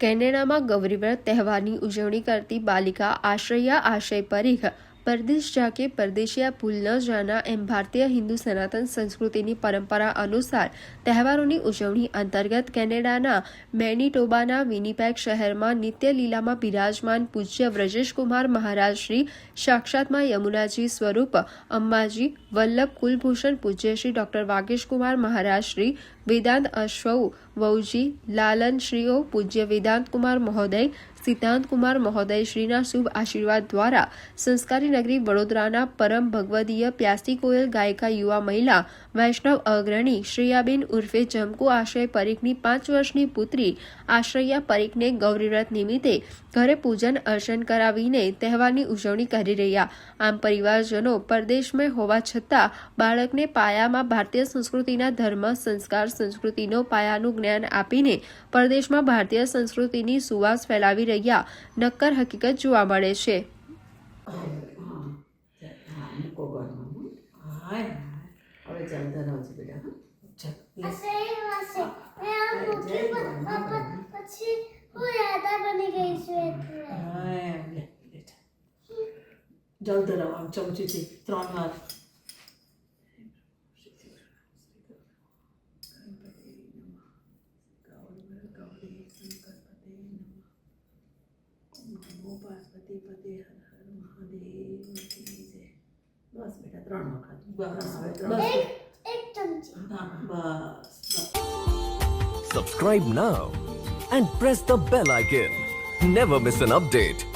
કેનેડામાં ગૌરીવ્રત તહેવારની ઉજવણી કરતી બાલિકા આશ્રયા આશય પરીખ પરદેશ જાકે પરદેશિયા ભૂલ ન જાના એમ ભારતીય હિન્દુ સનાતન સંસ્કૃતિની પરંપરા અનુસાર તહેવારોની ઉજવણી અંતર્ગત કેનેડાના મેનિટોબાના વિનીપેગ શહેરમાં નિત્ય લીલામાં બિરાજમાન પૂજ્ય વ્રજેશકુમાર મહારાજ શ્રી સાક્ષાતમાં યમુનાજી સ્વરૂપ અંબાજી વલ્લભ કુલભૂષણ પૂજ્ય શ્રી ડોક્ટર વાગેશકુમાર મહારાજ શ્રી વેદાંત અશ્વઉ વૌજી લાલન શ્રીઓ પૂજ્ય વેદાંત કુમાર મહોદય સિદ્ધાંત કુમાર મહોદય શ્રીના શુભ આશીર્વાદ દ્વારા સંસ્કારી નગરી વડોદરાના પરમ ભગવદીય પ્યાસી કોયલ ગાયિકા યુવા મહિલા વૈષ્ણવ અગ્રણી શ્રેયાબેન ઉર્ફે જમકુ આશ્રય પરીખની 5 વર્ષની પુત્રી આશ્રયા પરીખને ગૌરીવ્રત નિમિત્તે ઘરે પૂજન અર્ચન કરાવીને તહેવારની ઉજવણી કરી રહ્યા. આમ પરિવારજનો પરદેશમાં હોવા છતાં બાળકને પાયામાં ભારતીય સંસ્કૃતિના ધર્મ સંસ્કાર સંસ્કૃતિનો પાયાનું જ્ઞાન આપીને પરદેશમાં ભારતીય સંસ્કૃતિની સુવાસ ફેલાવી રહ્યા નક્કર હકીકત જોવા મળે છે. જલ ધરાવ આમ ચમચીથી 3 વાર. પાર્વતી પતે હર હર મહાદેવ કી જય. બસ બેટા 3 વખત. બસ એક ચમચી. બસ. Subscribe now and press the bell icon. Never miss an update.